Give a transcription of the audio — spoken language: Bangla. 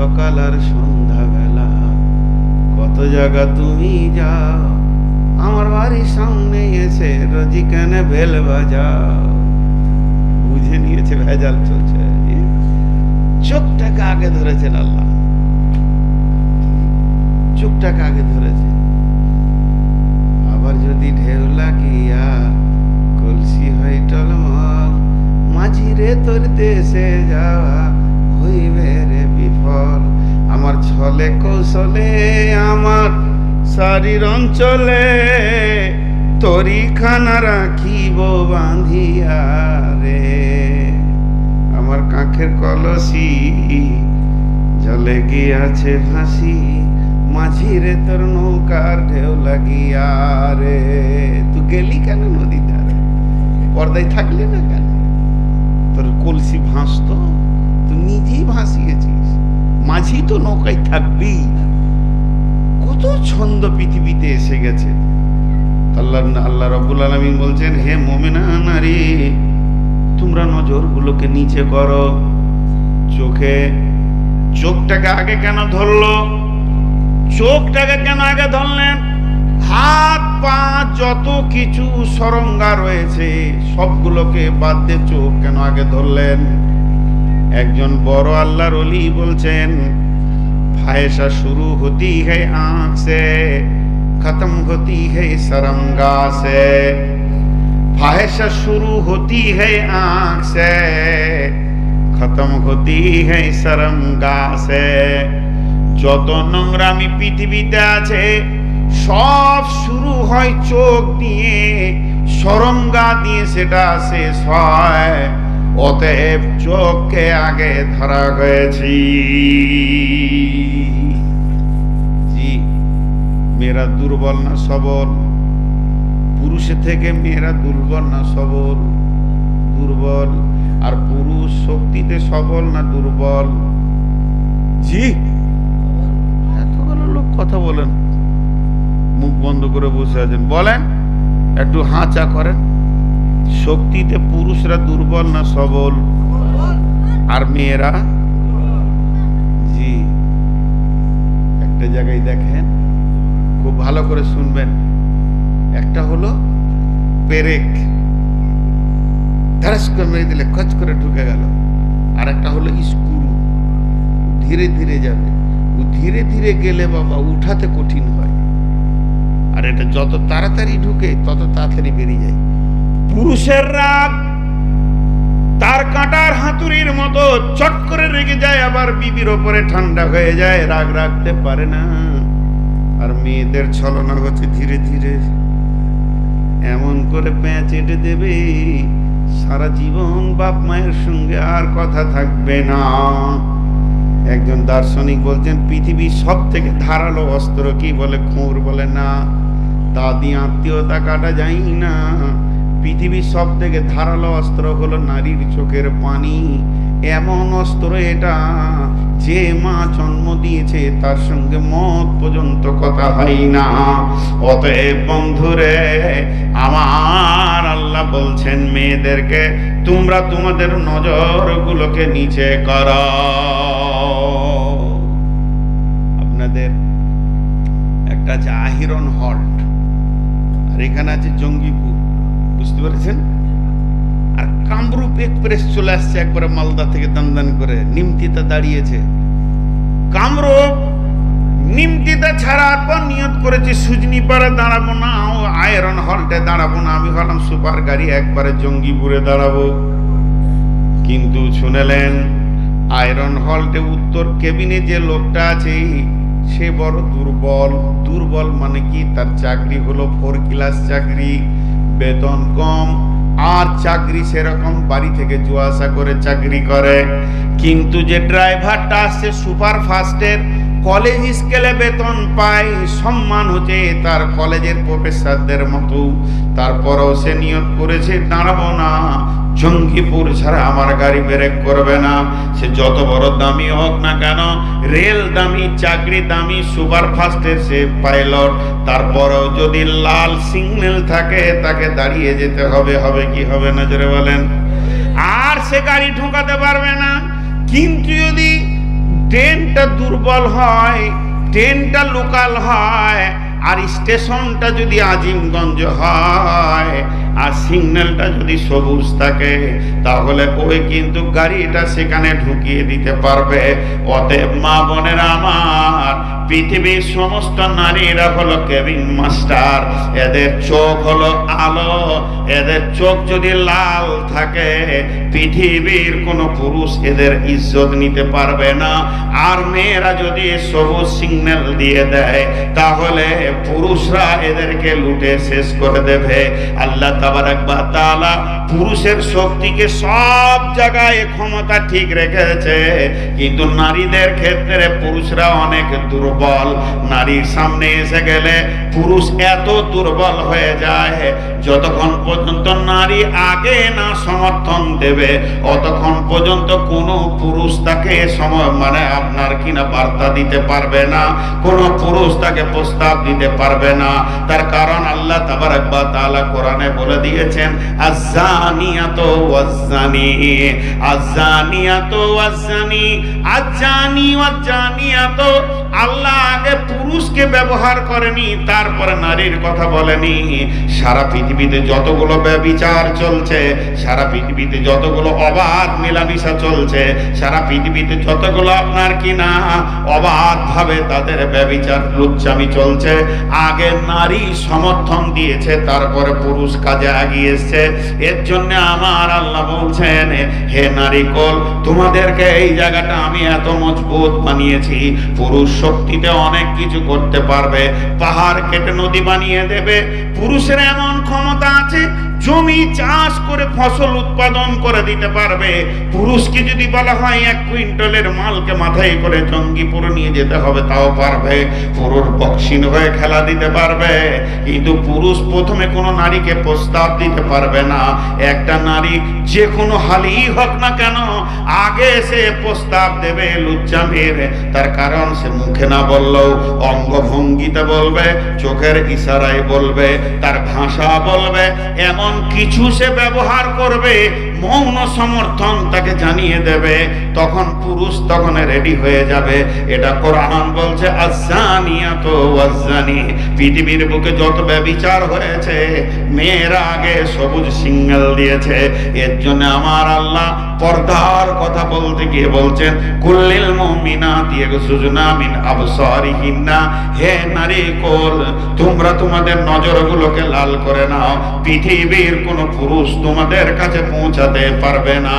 সকাল আর সন্ধ্যাবেলা কত জায়গা তুমি যাও, আমার বাড়ির সামনে এসে রোজি কেন বেল বাজাও। বুঝে নিয়েছে ভেজাল চলছে। চোখটাকে আগে ধরেছেন আল্লাহ, চোখটাকে আগে ধরেছে। আবার যদি ঢেউ লাগিয়া কলসি হয় টলমল, মাঝি রে তোর দেশে যাওয়া হইবে রে বিফল। আমার ছলে কৌশলে আমার শারীর অঞ্চলে তরি খানা রাখিব বাঁধিয়া রে। আমার কাঁখের কলসি জলে গিয়াছে ভাসি, মাঝি রে তোর নৌকার ঢেউ লাগিয়া রে। তুই গেলি কেন নদী ধারে, পর্দায় থাকলি না কেন? তোর কলসি ভাসতো, তুই নিজেই ভাসিয়েছিস, মাঝি তো নৌকায় থাকবি। কত ছন্দ পৃথিবীতে এসে গেছে। আল্লাহ রাব্বুল আলামিন বলছেন, হে মুমিনা নারী, তোমরা নজরগুলোকে নিচে করো। চোখটাকে আগে কেন ধরলো? চোখটাকে কেন আগে ধরলেন? হাত পা যত কিছু সরঙ্গা রয়েছে সবগুলোকে বাদ দিয়ে চোখ কেন আগে ধরলেন? একজন বড় আল্লাহর ওলি বলছেন, ফায়সা শুরু হতি है आँख से, खत्म होती है सरंगा से। फाहिशा शुरू होती है आँख से, खत्म होती है सरंगा से। যত নোংরামি পৃথিবীতে আছে সব শুরু হয় চোখ দিয়ে, সরঙ্গা দিয়ে সেটা শেষ হয়। অতএব চোখকে আগে ধরা হয়েছি। জি, মেয়েরা দুর্বল না সবল? পুরুষের থেকে মেয়েরা দুর্বল না সবল? দুর্বল। আর পুরুষ শক্তিতে সবল না দুর্বল? জি, এতগুলো লোক কথা বলেন, মুখ বন্ধ করে বসে আছেন, বলেন একটু হাঁচা করেন। শক্তিতে পুরুষরা দুর্বল না সবল? আর মেয়েরা? জি, একটা জায়গায় দেখেন, খুব ভালো করে শুনবেন। একটা হলো পেরেক, ধারাস করে মেরে দিলে খচ করে ঢুকে গেল। আর একটা হলো স্ক্রু, ধীরে ধীরে যাবে। ও ধীরে ধীরে গেলে বাবা উঠাতে কঠিন হয়, আর এটা যত তাড়াতাড়ি ঢুকে তত তাড়াতাড়ি বেরিয়ে যায়। পুরুষের রাগ তার কাঁটার হাতুড়ির মতো চট করে রেগে যায়, আবার বিবির ওপরে ঠান্ডা হয়ে যায়, রাগ রাখতে পারে না। আর মেয়েদের ছলনা হচ্ছে ধীরে ধীরে এমন করে প্যাঁচ এঁটে দেবে, সারা জীবন বাপ মায়ের সঙ্গে আর কথা থাকবে না। একজন দার্শনিক বলছেন, পৃথিবীর সব থেকে ধারালো অস্ত্র কি? বলে খুর। বলে না, তা দিয়ে আত্মীয়তা কাটা যায় না। পৃথিবীর সব থেকে ধারালো অস্ত্র হলো নারীর চোখের পানি। এমন অস্ত্র এটা, যে মা জন্ম দিয়েছে তার সঙ্গে মত পর্যন্ত কথা হয় না। অতএব বন্ধুরে আমার, আল্লাহ বলছেন মেয়েদেরকে, তোমরা তোমাদের নজরগুলোকে নিচে করো। আপনাদের একটা আছে আহিরন হল্ট, আর এখানে আছে জঙ্গিপুর, বুঝতে পেরেছেন? আর কামরূপ এক্সপ্রেস চলে আসছে একবারে মালদা থেকে দান করে, নিমতিতে দাঁড়িয়েছে। কামরূপ নিমতিতে ছাড়ার পর নিয়ত করেছে সুজনিপাড়া দাঁড়াবো না, আয়রন হল্টে দাঁড়াবো না। আমি ভাবলাম সুপার গাড়ি একবারে জঙ্গিপুরে দাঁড়াবো, কিন্তু শুনেলেন আয়রন হল্টে উত্তর কেবিনে যে লোকটা আছে সে বড় দুর্বল। দুর্বল মানে কি? তার চাকরি হলো 4 ক্লাস চাকরি, বেতন কম, আর চাকরি সেরকম বাড়ি থেকে যাওয়া আসা করে চাকরি করে। কিন্তু যে ড্রাইভারটা আসছে সুপার ফাস্টের, কলেজ স্কেলে বেতন পায়, সম্মান হচ্ছে তার কলেজের প্রফেসরদের মতো। তারপরেও সে নিয়ত করেছে দাঁড়াবো না, জঙ্গিপুর ছাড়া আমার গাড়ি ব্রেক করবে না। সে যত বড় দামি হোক না কেন, রেল দামি, চাকরি দামি, সুপার ফাস্টের সে পাইলট, তারপরেও যদি লাল সিগন্যাল থাকে তাকে দাঁড়িয়ে যেতে হবে। হবে কি হবে না জোরে বলেন? আর সে গাড়ি ঢোকাতে পারবে না। কিন্তু যদি ট্রেনটা দুর্বল হয়, ট্রেনটা লোকাল হয়, আর স্টেশনটা যদি আজিমগঞ্জ হয়, আর সিগন্যালটা যদি সবুজ থাকে, তাহলে ওই কিন্তু গাড়িটা সেখানে ঢুকিয়ে দিতে পারবে। অতএব মা বোনেরা আমার, পৃথিবীর সমস্ত নারীরা হলো কেবিন মাস্টার। এদের চোখ হলো আলো, এদের চোখ যদি লাল থাকে, পৃথিবীর কোনো পুরুষ এদের ইজ্জত নিতে পারবে না। আর মেয়েরা যদি সবুজ সিগন্যাল দিয়ে দেয়, তাহলে পুরুষরা এদেরকে লুটে শেষ করে দেবে। আল্লাহ তাবারাক ওয়া তাআলা পুরুষের শক্তিকে সব জায়গায় ক্ষমতা ঠিক রেখেছে, কিন্তু নারীদের ক্ষেত্রে পুরুষরা অনেক দুর্বল। নারীর সামনে এসে গেলে পুরুষ এত দুর্বল হয়ে যায়, যতক্ষণ পর্যন্ত নারী আগে না সমর্থন দেবে, অতক্ষণ পর্যন্ত কোনো পুরুষ তাকে আপনার কিনা বার্তা দিতে পারবে না, কোনো পুরুষ তাকে প্রস্তাব দিতে পারবে না। তার কারণ আল্লাহ তাবারাক ওয়া তাআলা কোরআনে বলে দিয়েছেন, আয-যানিয়াতু ওয়াজ-যানি, আয-যানিয়াতু ওয়াজ-যানি, আয-যানি ওয়াজ-যানিয়াতু। আল্লাহ আগে পুরুষকে ব্যবহার করেনি, তারপরে নারীর কথা বলেনি। সারা পৃথিবীতে যতগুলো ব্যভিচার চলছে, সারা পৃথিবীতে যতগুলো অবাধ মেলামেশা চলছে, সারা পৃথিবীতে যতগুলো আপনার কিনা অবাধ ভাবে তাদের ব্যভিচার লুচ্চামি চলছে, আগে নারী সমর্থন দিয়েছে, তারপরে পুরুষ কাজে এগিয়ে এসছে। এর জন্য আমার আল্লাহ বলছেন, হে নারী কোল, তোমাদেরকে এই জায়গাটা আমি এত মজবুত বানিয়েছি। পুরুষ শক্তিতে অনেক কিছু করতে পারবে, পাহাড় কেটে নদী বানিয়ে দেবে। পুরুষের এমন ক্ষমতা আছে, জমি চাষ করে ফসল উৎপাদন করে দিতে পারবে। পুরুষকে যদি বলা হয় 1 কুইন্টালের মালকে মাথায় করে জঙ্গিপুর নিয়ে যেতে হবে, তাও পারবে। পুরুষ বক্সিং হয়ে খেলা দিতে পারবে, কিন্তু পুরুষ প্রথমে কোনো নারীকে প্রস্তাব দিতে পারবে না। একটা নারী যে কোনো হালেই হোক না কেন, আগে সে প্রস্তাব দেবে লুচ্চামির। তার কারণ সে মুখে না বললেও অঙ্গভঙ্গিতে বলবে, চোখের ইশারায় বলবে, তার ভাষা বলবে, এমন কিছু সে ব্যবহার করবে, মৌন সমর্থন তাকে জানিয়ে দেবে। তখন পুরুষ তখন রেডি হয়ে যাবে। এটা কোরআন বলছে, আয-যানিয়াতু ওয়াজ-যানি। পৃথিবীর বুকে যত ব্যভিচার হয়েছে, মেয়েরা আগে সবুজ সিগন্যাল দিয়েছে। এর জন্য আমার আল্লাহ পর্দার কথা বলতে গিয়ে বলছেন, কুল্লিল মুমিনাতি ইয়াগযুজনা মিন আবসারিহিন্না। হে নারী কোল, তোমরা তোমাদের নজরগুলোকে লাল করে নাও, পৃথিবীর কোনো পুরুষ তোমাদের কাছে পৌঁছাতে পারবে না।